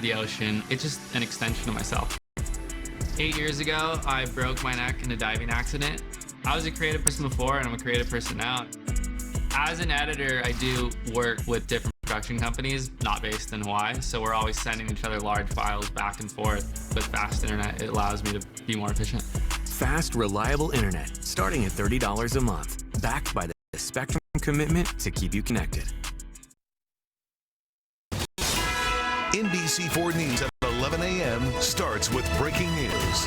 the ocean. It's just an extension of myself. 8 years ago, I broke my neck in a diving accident. I was a creative person before, and I'm a creative person now. As an editor, I do work with different production companies, not based in Hawaii, so we're always sending each other large files back and forth. With fast internet, it allows me to be more efficient. Fast, reliable internet, starting at $30 a month, backed by the Spectrum commitment to keep you connected. NBC4 News at 11 a.m. starts with breaking news.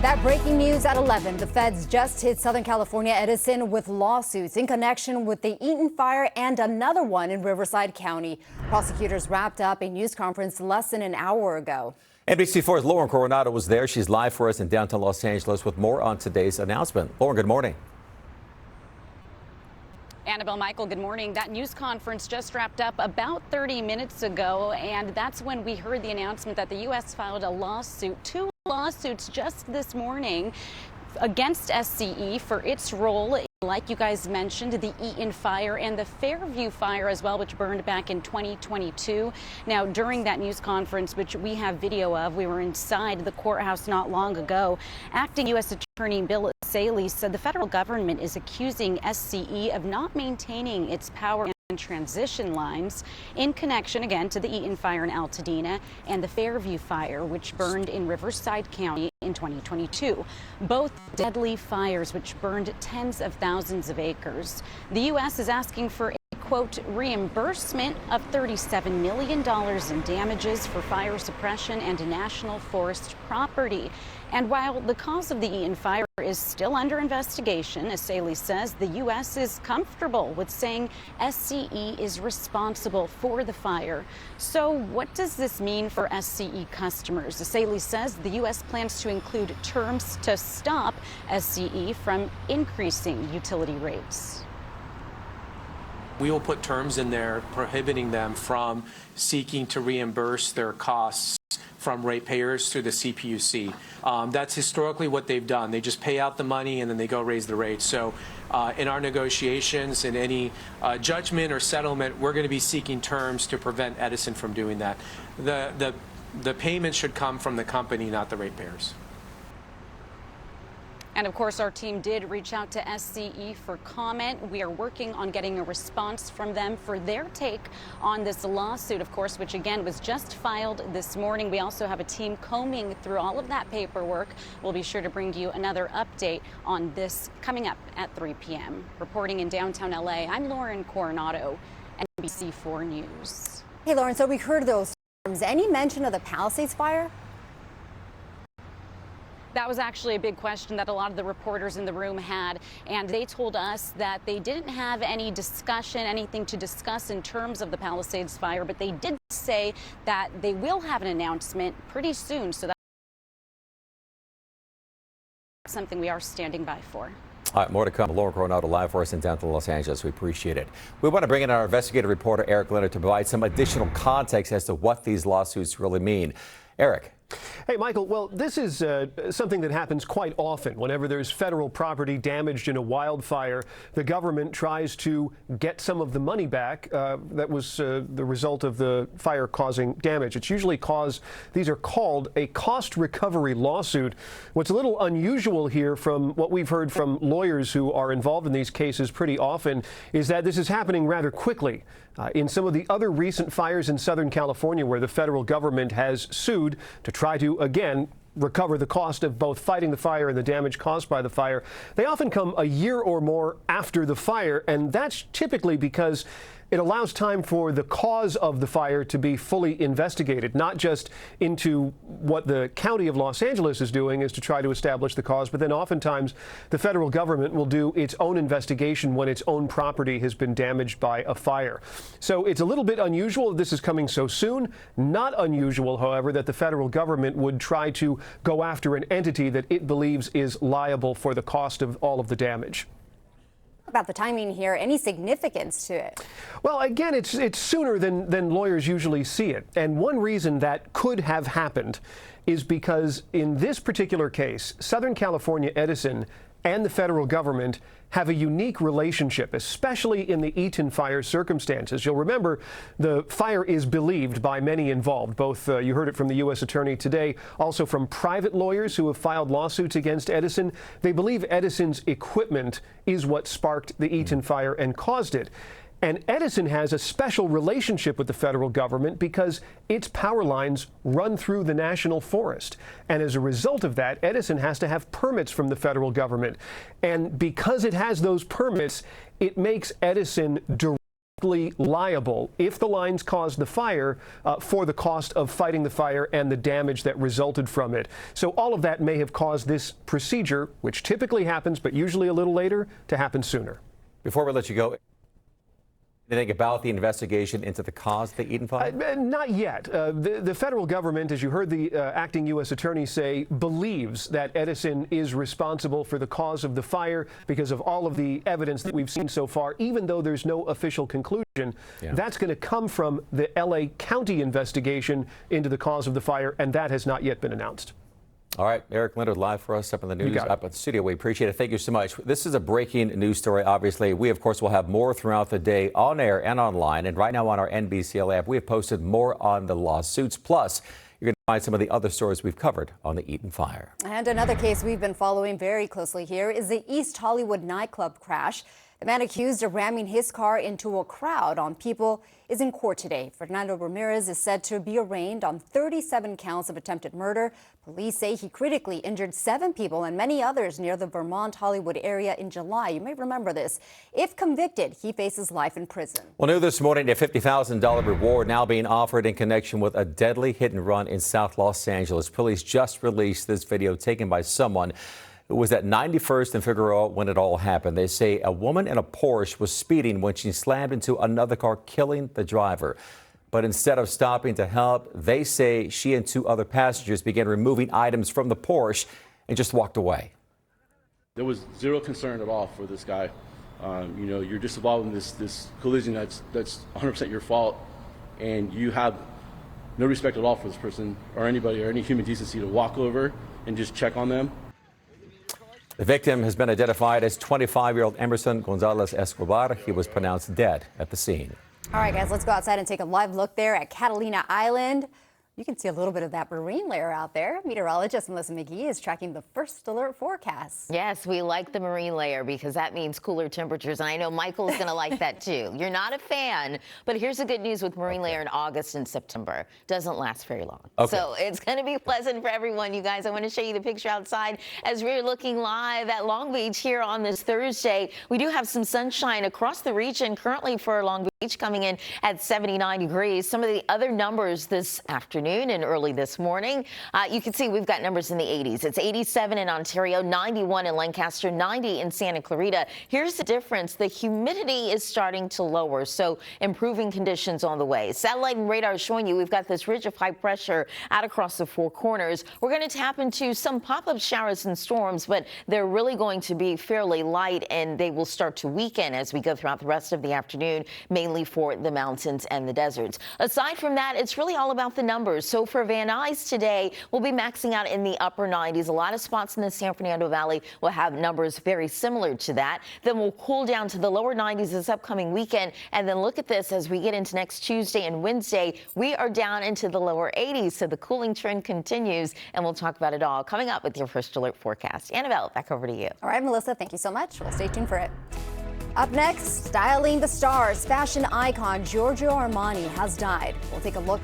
That breaking news at 11. The feds just hit Southern California Edison with lawsuits in connection with the Eaton fire and another one in Riverside County. Prosecutors wrapped up a news conference less than an hour ago. NBC4's Lauren Coronado was there. She's live for us in downtown Los Angeles with more on today's announcement. Lauren, good morning. Annabelle, Michael, good morning. That news conference just wrapped up about 30 minutes ago, and that's when we heard the announcement that the U.S. filed a lawsuit, two lawsuits just this morning against SCE for its role, like you guys mentioned, the Eaton fire and the Fairview fire as well, which burned back in 2022. Now, during that news conference, which we have video of, we were inside the courthouse not long ago. Acting U.S. Attorney Bill Saley said the federal government is accusing SCE of not maintaining its power and transition lines in connection, again, to the Eaton fire in Altadena and the Fairview fire, which burned in Riverside County in 2022. Both deadly fires which burned tens of thousands of acres. The U.S. is asking for quote, reimbursement of $37 million in damages for fire suppression and national forest property. And while the cause of the Eaton fire is still under investigation, as Saley says, the U.S. is comfortable with saying SCE is responsible for the fire. So what does this mean for SCE customers? As Saley says, the U.S. plans to include terms to stop SCE from increasing utility rates. We will put terms in there prohibiting them from seeking to reimburse their costs from ratepayers through the CPUC. That's historically what they've done. They just pay out the money and then they go raise the rates. So in our negotiations, in any judgment or settlement, we're going to be seeking terms to prevent Edison from doing that. The payment should come from the company, not the ratepayers. And of course, our team did reach out to SCE for comment. We are working on getting a response from them for their take on this lawsuit, of course, which again was just filed this morning. We also have a team combing through all of that paperwork. We'll be sure to bring you another update on this coming up at 3 p.m. Reporting in downtown LA, I'm Lauren Coronado, NBC4 News. Hey, Lauren, so we heard those terms. Any mention of the Palisades fire? That was actually a big question that a lot of the reporters in the room had, and they told us that they didn't have any discussion, anything to discuss in terms of the Palisades fire, but they did say that they will have an announcement pretty soon, so that's something we are standing by for. All right, more to come. Lauren Coronado live for us in downtown Los Angeles. We appreciate it. We want to bring in our investigative reporter, Eric Leonard, to provide some additional context as to what these lawsuits really mean. Eric. Hey, Michael, well, this is something that happens quite often. Whenever there's federal property damaged in a wildfire, the government tries to get some of the money back that was the result of the fire causing damage. It's usually these are called a cost recovery lawsuit. What's a little unusual here from what we've heard from lawyers who are involved in these cases pretty often is that this is happening rather quickly. In some of the other recent fires in Southern California where the federal government has sued to try to, again, recover the cost of both fighting the fire and the damage caused by the fire, they often come a year or more after the fire, and that's typically because it allows time for the cause of the fire to be fully investigated, not just into what the county of Los Angeles is doing is to try to establish the cause, but then oftentimes the federal government will do its own investigation when its own property has been damaged by a fire. So it's a little bit unusual that this is coming so soon. Not unusual, however, that the federal government would try to go after an entity that it believes is liable for the cost of all of the damage. About the timing here, any significance to it? Well, again, it's sooner than lawyers usually see it. And one reason that could have happened is because in this particular case, Southern California Edison and the federal government have a unique relationship, especially in the Eaton fire circumstances. You'll remember the fire is believed by many involved. Both, you heard it from the U.S. Attorney today, also from private lawyers who have filed lawsuits against Edison. They believe Edison's equipment is what sparked the Eaton fire and caused it. And Edison has a special relationship with the federal government because its power lines run through the national forest. And as a result of that, Edison has to have permits from the federal government. And because it has those permits, it makes Edison directly liable if the lines caused the fire for the cost of fighting the fire and the damage that resulted from it. So all of that may have caused this procedure, which typically happens, but usually a little later, to happen sooner. Before we let you go, anything about the investigation into the cause of the Eaton fire? Not yet. The federal government, as you heard the acting U.S. attorney say, believes that Edison is responsible for the cause of the fire because of all of the evidence that we've seen so far, even though there's no official conclusion. Yeah. That's going to come from the L.A. County investigation into the cause of the fire, and that has not yet been announced. All right, Eric Leonard live for us up in the news, up at the studio. We appreciate it. Thank you so much. This is a breaking news story, obviously. We, of course, will have more throughout the day on air and online. And right now on our NBC app, we have posted more on the lawsuits. Plus, you're going to find some of the other stories we've covered on the Eaton fire. And another case we've been following very closely here is the East Hollywood nightclub crash. The man accused of ramming his car into a crowd on people is in court today. Fernando Ramirez is said to be arraigned on 37 counts of attempted murder. Police say he critically injured 7 people and many others near the Vermont Hollywood area in July. You may remember this. If convicted, he faces life in prison. Well, new this morning, a $50,000 reward now being offered in connection with a deadly hit and run in South Los Angeles. Police just released this video taken by someone who was at 91st and Figueroa when it all happened. They say a woman in a Porsche was speeding when she slammed into another car, killing the driver. But instead of stopping to help, they say she and 2 other passengers began removing items from the Porsche and just walked away. There was zero concern at all for this guy. You know, you're just involved in this collision that's 100% your fault, and you have no respect at all for this person or anybody or any human decency to walk over and just check on them. The victim has been identified as 25-year-old Emerson Gonzalez Escobar. He was pronounced dead at the scene. All right, guys, let's go outside and take a live look there at Catalina Island. You can see a little bit of that marine layer out there. Meteorologist Melissa McGee is tracking the first alert forecast. Yes, we like the marine layer because that means cooler temperatures. And I know Michael's going to like that too. You're not a fan, but here's the good news with marine layer in August and September. Doesn't last very long. So it's going to be pleasant for everyone. You guys, I want to show you the picture outside as we're looking live at Long Beach here on this Thursday. We do have some sunshine across the region currently for Long Beach, coming in at 79 degrees. Some of the other numbers this afternoon and early this morning, you can see we've got numbers in the 80s. It's 87 in Ontario, 91 in Lancaster, 90 in Santa Clarita. Here's the difference. The humidity is starting to lower, so improving conditions on the way. Satellite and radar is showing you we've got this ridge of high pressure out across the 4 corners. We're going to tap into some pop-up showers and storms, but they're really going to be fairly light, and they will start to weaken as we go throughout the rest of the afternoon, mainly for the mountains and the deserts. Aside from that, it's really all about the numbers. So for Van Nuys today, we'll be maxing out in the upper 90s. A lot of spots in the San Fernando Valley will have numbers very similar to that. Then we'll cool down to the lower 90s this upcoming weekend. And then look at this as we get into next Tuesday and Wednesday, we are down into the lower 80s. So the cooling trend continues, and we'll talk about it all coming up with your first alert forecast. Annabelle, back over to you. All right, Melissa, thank you so much. We'll stay tuned for it. Up next, styling the stars, fashion icon Giorgio Armani has died. We'll take a look